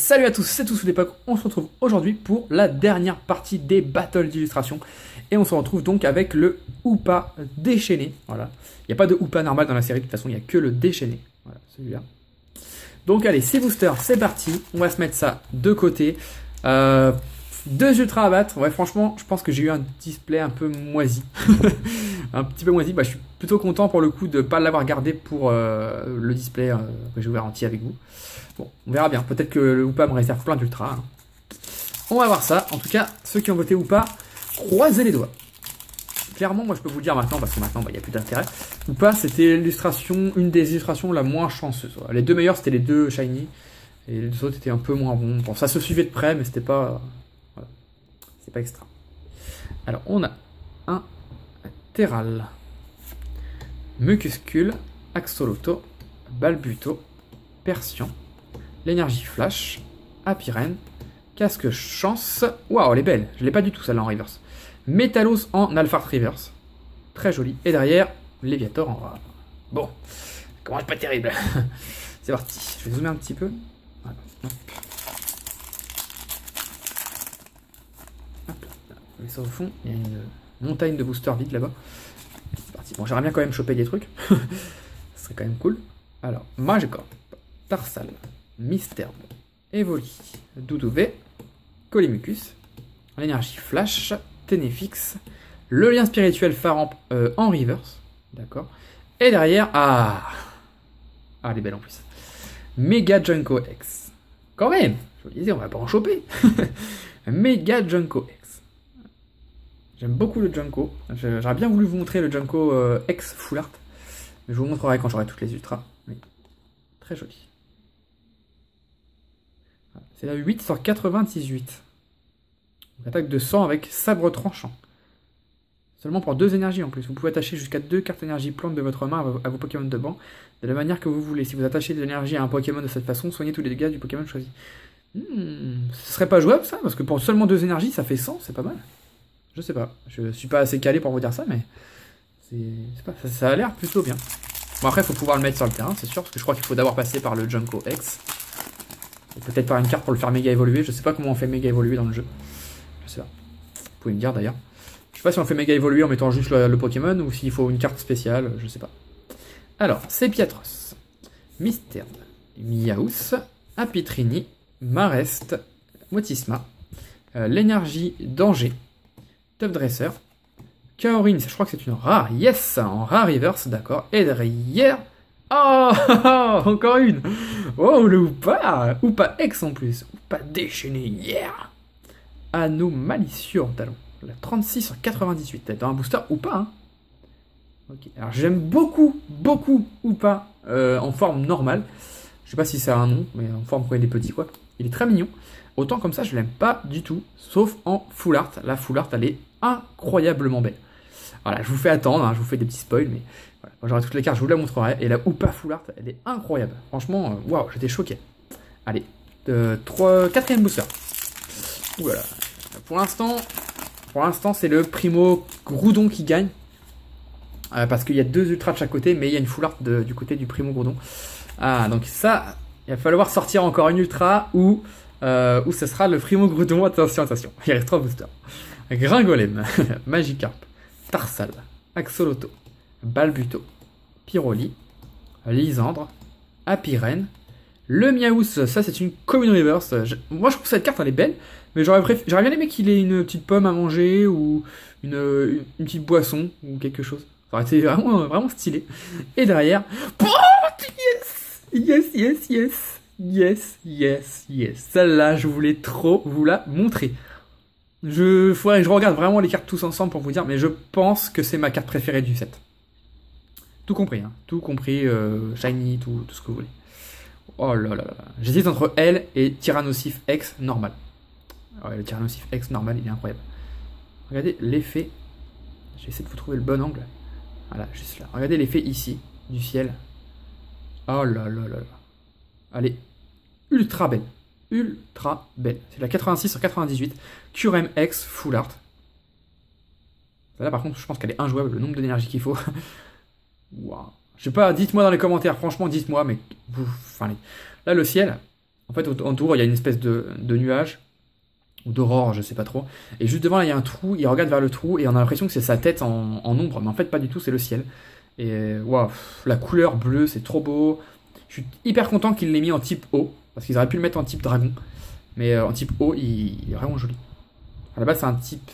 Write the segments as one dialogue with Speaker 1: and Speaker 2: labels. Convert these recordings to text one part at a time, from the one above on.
Speaker 1: salut à tous, c'est tous l'époque. On se retrouve aujourd'hui pour la dernière partie des battles d'illustration. Et on se retrouve donc avec le Hoopa déchaîné. Voilà. Il n'y a pas de Hoopa normal dans la série, de toute façon, il n'y a que le déchaîné. Voilà, celui-là. Donc allez, 6 boosters, c'est parti. On va se mettre ça de côté. 2 ultra à battre. Ouais, franchement, je pense que j'ai eu un display un peu moisi. Un petit peu moisi. Bah, je suis plutôt content pour le coup de ne pas l'avoir gardé pour le display que j'ai ouvert entier avec vous. Bon, on verra bien. Peut-être que le Hoopa me réserve plein d'ultra. Hein. On va voir ça. En tout cas, ceux qui ont voté Hoopa, croisez les doigts. Clairement, moi je peux vous le dire maintenant, parce que maintenant, il n'y a plus d'intérêt. Hoopa, c'était l'illustration, une des illustrations la moins chanceuse. Les deux meilleurs, c'était les deux shiny. Et les autres étaient un peu moins bons. Bon, ça se suivait de près, mais c'était pas... Voilà. C'est pas extra. Alors, on a un Terral, Mucuscule, Axoloto, Balbuto, Persian, l'énergie Flash, Apiren, Casque Chance. Waouh, elle est belle. Je l'ai pas du tout celle-là en reverse. Métalos en Alpha Reverse. Très joli. Et derrière, Léviator en rare. Bon, comment pas terrible. C'est parti. Je vais zoomer un petit peu. Voilà. Hop. Hop là. Vous voyez ça au fond. Il y a une montagne de boosters vides là-bas. C'est parti. Bon, j'aimerais bien quand même choper des trucs. Ce serait quand même cool. Alors, Magikarp, Tarsal, Misterbe, Evoli, Doudouvé, Colimucus, l'énergie Flash, Ténéfix, le lien spirituel Faramp en reverse, d'accord. Et derrière, elle est belle en plus. Méga Junko X. Quand même, je vous disais, on va pas en choper. Méga Junko X. J'aime beaucoup le Junko. J'aurais bien voulu vous montrer le Junko X Full Art. Mais je vous montrerai quand j'aurai toutes les ultras. Oui. Très joli. C'est la 8 sur 98. Attaque de 100 avec sabre tranchant. Seulement pour 2 énergies en plus. Vous pouvez attacher jusqu'à 2 cartes énergie plantes de votre main à vos Pokémon de banc de la manière que vous voulez. Si vous attachez de l'énergie à un Pokémon de cette façon, soignez tous les dégâts du Pokémon choisi. Ce serait pas jouable ça? Parce que pour seulement 2 énergies, ça fait 100, c'est pas mal. Je sais pas. Je suis pas assez calé pour vous dire ça, mais ça a l'air plutôt bien. Bon, après, il faut pouvoir le mettre sur le terrain, c'est sûr, parce que je crois qu'il faut d'abord passer par le Junko X. Et peut-être par une carte pour le faire méga évoluer. Je sais pas comment on fait méga évoluer dans le jeu. Je sais pas. Vous pouvez me dire d'ailleurs. Je sais pas si on fait méga évoluer en mettant juste le Pokémon ou s'il faut une carte spéciale, je sais pas. Alors, c'est Piatros, Misterbe, Miaus, Apitrini, Marest, Motisma, l'énergie Danger, Top Dresser, Kaorin, je crois que c'est une rare, yes, en rare reverse, d'accord. Et derrière, oh, encore une. Oh, le Hoopa, Hoopa X en plus, Hoopa déchaîné, yeah. Anomalicieux en talon. La 36 sur 98. Dans un booster Hoopa, hein. Ok. Alors j'aime beaucoup Hoopa en forme normale. Je sais pas si c'est un nom, mais en forme quand il est petit, quoi. Il est très mignon. Autant comme ça, je l'aime pas du tout. Sauf en full art. La full art, elle est incroyablement belle. Voilà, je vous fais attendre, hein, je vous fais des petits spoils, mais voilà, quand j'aurai toutes les cartes, je vous la montrerai. Et la Hoopa full art, elle est incroyable. Franchement, waouh, j'étais choqué. Allez, 4e booster. Voilà. Pour l'instant, c'est le Primo Groudon qui gagne. Parce qu'il y a 2 ultras de chaque côté, mais il y a une full art du côté du Primo Groudon. Ah, donc ça, il va falloir sortir encore une ultra ou ce sera le Primo Groudon. Attention, attention, il reste 3 boosters. Gringolem, Magikarp, Tarsal, Axoloto, Balbuto, Pyroli, Lysandre, Apiren, le Miaus, ça c'est une Common Reverse. Moi je trouve cette carte elle est belle, mais j'aurais bien aimé qu'il ait une petite pomme à manger ou une petite boisson ou quelque chose. Ça aurait été vraiment stylé. Et derrière, oh, yes. Celle-là, je voulais trop vous la montrer. Faudrait que je regarde vraiment les cartes tous ensemble pour vous dire, mais je pense que c'est ma carte préférée du set. Tout compris, hein. Tout compris, shiny, tout ce que vous voulez. Oh là là là. J'hésite entre elle et Tyrannosif X normal. Ouais, le Tyrannosif X normal, il est incroyable. Regardez l'effet. Je vais essayer de vous trouver le bon angle. Voilà, juste là. Regardez l'effet ici, du ciel. Oh là là là là. Elle est ultra belle. Ultra belle. C'est la 86 sur 98. Curem X Full Art. Là, par contre, je pense qu'elle est injouable, le nombre d'énergie qu'il faut. Waouh. Je sais pas, dites-moi dans les commentaires, franchement, dites-moi, mais vous. Enfin, là, le ciel, En fait, autour, il y a une espèce de nuage, ou d'aurore, je sais pas trop. Et juste devant, là, il y a un trou, il regarde vers le trou, et on a l'impression que c'est sa tête en ombre, mais en fait, pas du tout, c'est le ciel. Et waouh, la couleur bleue, c'est trop beau. Je suis hyper content qu'il l'ait mis en type eau, parce qu'ils auraient pu le mettre en type dragon. Mais en type eau, il est vraiment joli. À la base, c'est un type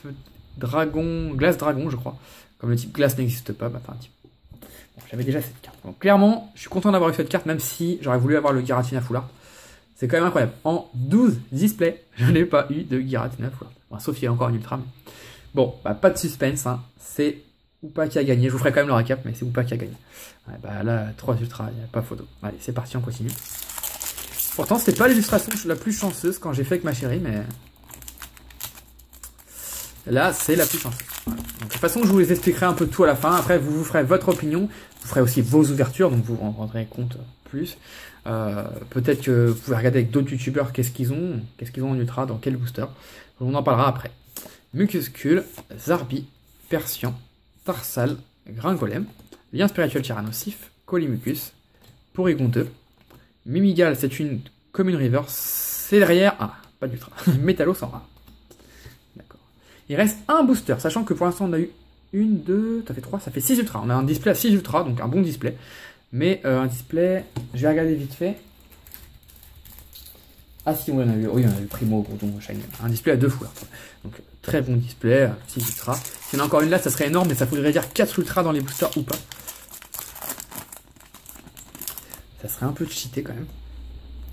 Speaker 1: dragon, glace dragon, je crois. Comme le type glace n'existe pas, bah, c'est un type eau. Bon, j'avais déjà cette carte. Donc clairement, je suis content d'avoir eu cette carte, même si j'aurais voulu avoir le Giratina Foulard. C'est quand même incroyable. En 12 displays, je n'ai pas eu de Giratina Foulard. Bon, sauf qu'il y a encore une ultra. Mais... Bon, bah, pas de suspense, hein. C'est Hoopa qui a gagné. Je vous ferai quand même le récap, mais c'est Hoopa qui a gagné. Ouais, bah là, 3 ultras, il n'y a pas photo. Allez, c'est parti, on continue. Pourtant, c'était pas l'illustration la plus chanceuse quand j'ai fait avec ma chérie, mais... Là, c'est la plus chanceuse. Voilà. Donc, de toute façon, je vous les expliquerai un peu tout à la fin. Après, vous ferez votre opinion. Vous ferez aussi vos ouvertures, donc vous en rendrez compte plus. Peut-être que vous pouvez regarder avec d'autres youtubeurs qu'est-ce qu'ils ont en ultra, dans quel booster. On en parlera après. Mucuscule, Zarbi, Persian, Tarsal, Gringolem, Lien spirituel Tyrannosif, Colimucus, Porygon 2, Mimigal, c'est une commune river, c'est derrière, ah, pas d'ultra, Métalos en rare. D'accord. Il reste un booster, sachant que pour l'instant on a eu 1, 2, ça fait 3, ça fait 6 ultras. On a un display à 6 ultras, donc un bon display. Mais un display, je vais regarder vite fait. Ah si, oui, on a eu Primo, Groudon, Shiny. Un display à 2 foulards. Donc très bon display, 6 ultras. S'il y en a encore une là, ça serait énorme, mais ça voudrait dire 4 ultras dans les boosters ou pas. Ça serait un peu cheaté quand même.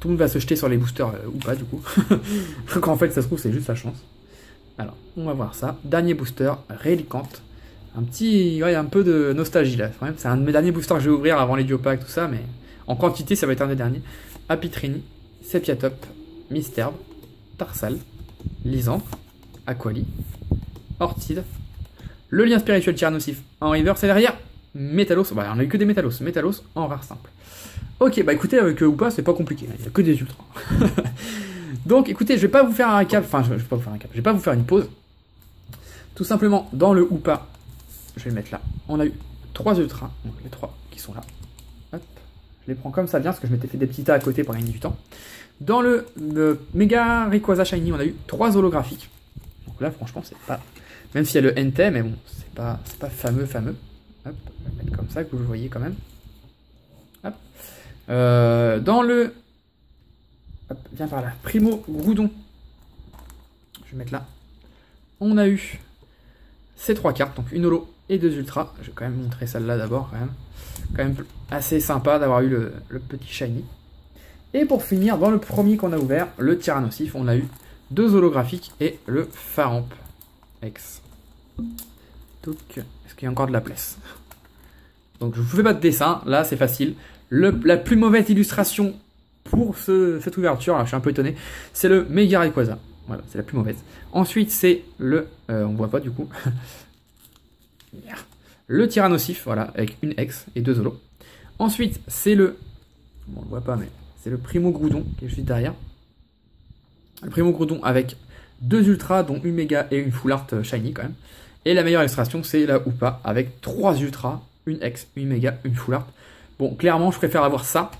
Speaker 1: Tout le monde va se jeter sur les boosters ou pas du coup. Donc en fait, ça se trouve, c'est juste la chance. Alors, on va voir ça. Dernier booster, Rélicante. Un petit, ouais, un peu de nostalgie là. C'est un de mes derniers boosters que je vais ouvrir avant les duo packs, tout ça, mais en quantité, ça va être un des derniers. Apitrini, Sepiatop, Misterbe, Tarsal, Lysandre, Aquali, Ortide, le lien spirituel Tyrannosif en river, c'est derrière. Métalos, bah, on a eu que des Métalos. Métalos en rare simple. Ok, bah écoutez, avec Hoopa, c'est pas compliqué. Il n'y a que des ultras. Donc écoutez, je vais pas vous faire un récap. Enfin, je vais pas vous faire un récap. Je vais pas vous faire une pause. Tout simplement, dans le Hoopa, je vais le mettre là. On a eu 3 ultras, donc les 3 qui sont là. Hop. Je les prends comme ça bien, parce que je m'étais fait des petits tas à côté pour gagner du temps. Dans le Mega Rayquaza Shiny, on a eu 3 holographiques. Donc là, franchement, c'est pas... Même s'il y a le NT, mais bon, c'est pas fameux. Hop, je vais le mettre comme ça, que vous le voyez quand même. Hop. Dans le... Hop, viens par là. Primo Groudon. Je vais mettre là. On a eu ces 3 cartes, donc une holo et 2 ultras. Je vais quand même montrer celle-là d'abord, quand même assez sympa d'avoir eu le petit shiny. Et pour finir, dans le premier qu'on a ouvert, le Tyrannosif, on a eu 2 holographiques et le Faramp X. Donc, est-ce qu'il y a encore de la place? Donc je ne vous fais pas de dessin, là c'est facile. La plus mauvaise illustration pour cette ouverture, là, je suis un peu étonné, c'est le Mega Rayquaza. Voilà, c'est la plus mauvaise. Ensuite, c'est le... on voit pas du coup. Le Tyrannosif, voilà, avec une X et 2 holos. Ensuite, c'est le... Bon, on le voit pas, mais c'est le Primo Groudon qui est juste derrière. Le Primo Groudon avec 2 ultras, dont une méga et une full art shiny quand même. Et la meilleure illustration, c'est la Hoopa avec 3 ultras, une X, une méga, une full art. Bon, clairement, je préfère avoir ça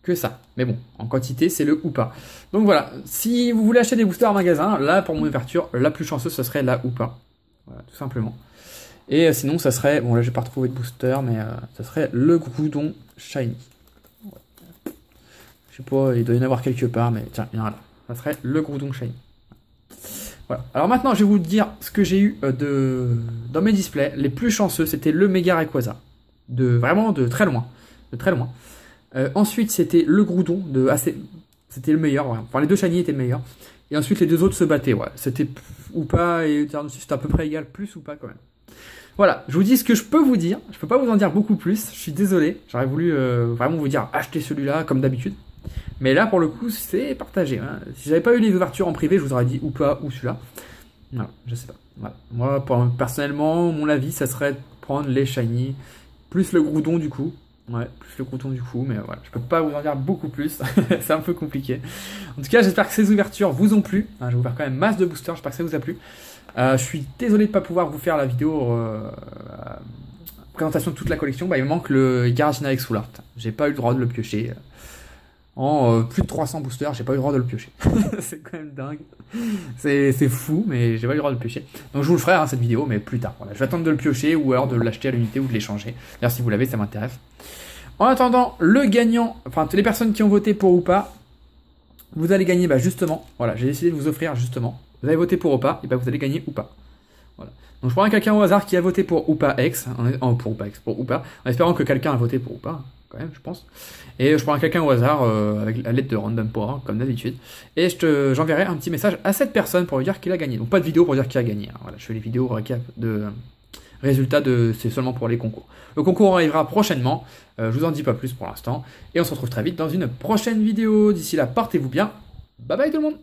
Speaker 1: que ça. Mais bon, en quantité, c'est le Hoopa. Donc voilà, si vous voulez acheter des boosters en magasin, là, pour mon ouverture, la plus chanceuse, ce serait la Hoopa. Voilà, tout simplement. Et sinon, ça serait... Bon, là, j'ai pas retrouvé de booster, mais ça serait le Groudon Shiny. Ouais. Je sais pas, il doit y en avoir quelque part, mais tiens, il y en a là. Ça serait le Groudon Shiny. Voilà. Alors maintenant, je vais vous dire ce que j'ai eu dans mes displays. Les plus chanceux, c'était le Mega Rayquaza. Vraiment de très loin. De très loin. Ensuite, c'était le Groudon. C'était le meilleur. Ouais. Enfin, les 2 shiny étaient meilleurs. Et ensuite, les 2 autres se battaient. Ouais. C'était Hoopa et Tyrannosif, c'était à peu près égal. Plus ou pas quand même. Voilà, je vous dis ce que je peux vous dire. Je peux pas vous en dire beaucoup plus. Je suis désolé. J'aurais voulu vraiment vous dire achetez celui-là comme d'habitude. Mais là, pour le coup, c'est partagé. Hein. Si j'avais pas eu les ouvertures en privé, je vous aurais dit Hoopa ou celui-là. Voilà, je sais pas. Voilà. Moi, personnellement, mon avis, ça serait de prendre les shiny plus le Groudon du coup. Ouais, plus le Groudon du coup, mais voilà, je peux pas vous en dire beaucoup plus. C'est un peu compliqué. En tout cas, j'espère que ces ouvertures vous ont plu. Hein, j'ai ouvert quand même masse de boosters. J'espère que ça vous a plu. Je suis désolé de ne pas pouvoir vous faire la vidéo présentation de toute la collection. Bah, il me manque le Giratina avec Soul Art. J'ai pas eu le droit de le piocher. en plus de 300 boosters. J'ai pas eu le droit de le piocher. C'est quand même dingue. C'est fou, mais j'ai pas eu le droit de le piocher. Donc je vous le ferai, hein, cette vidéo, mais plus tard. Voilà. Je vais attendre de le piocher ou alors de l'acheter à l'unité ou de l'échanger. D'ailleurs, si vous l'avez, ça m'intéresse. En attendant, le gagnant, enfin, toutes les personnes qui ont voté pour ou pas, vous allez gagner, bah, justement. Voilà, j'ai décidé de vous offrir, justement. Vous avez voté pour ou pas, et bah, vous allez gagner ou pas. Voilà. Donc je prends quelqu'un au hasard qui a voté pour ou pas X, pour ou pas, en espérant que quelqu'un a voté pour ou pas, quand même, je pense. Et je prends quelqu'un au hasard avec la lettre de Random Power, comme d'habitude. Et j'enverrai un petit message à cette personne pour lui dire qu'il a gagné. Donc pas de vidéo pour dire qu'il a gagné. Hein. Voilà, je fais les vidéos récap de résultats c'est seulement pour les concours. Le concours arrivera prochainement. Je vous en dis pas plus pour l'instant. Et on se retrouve très vite dans une prochaine vidéo. D'ici là, portez-vous bien. Bye bye tout le monde.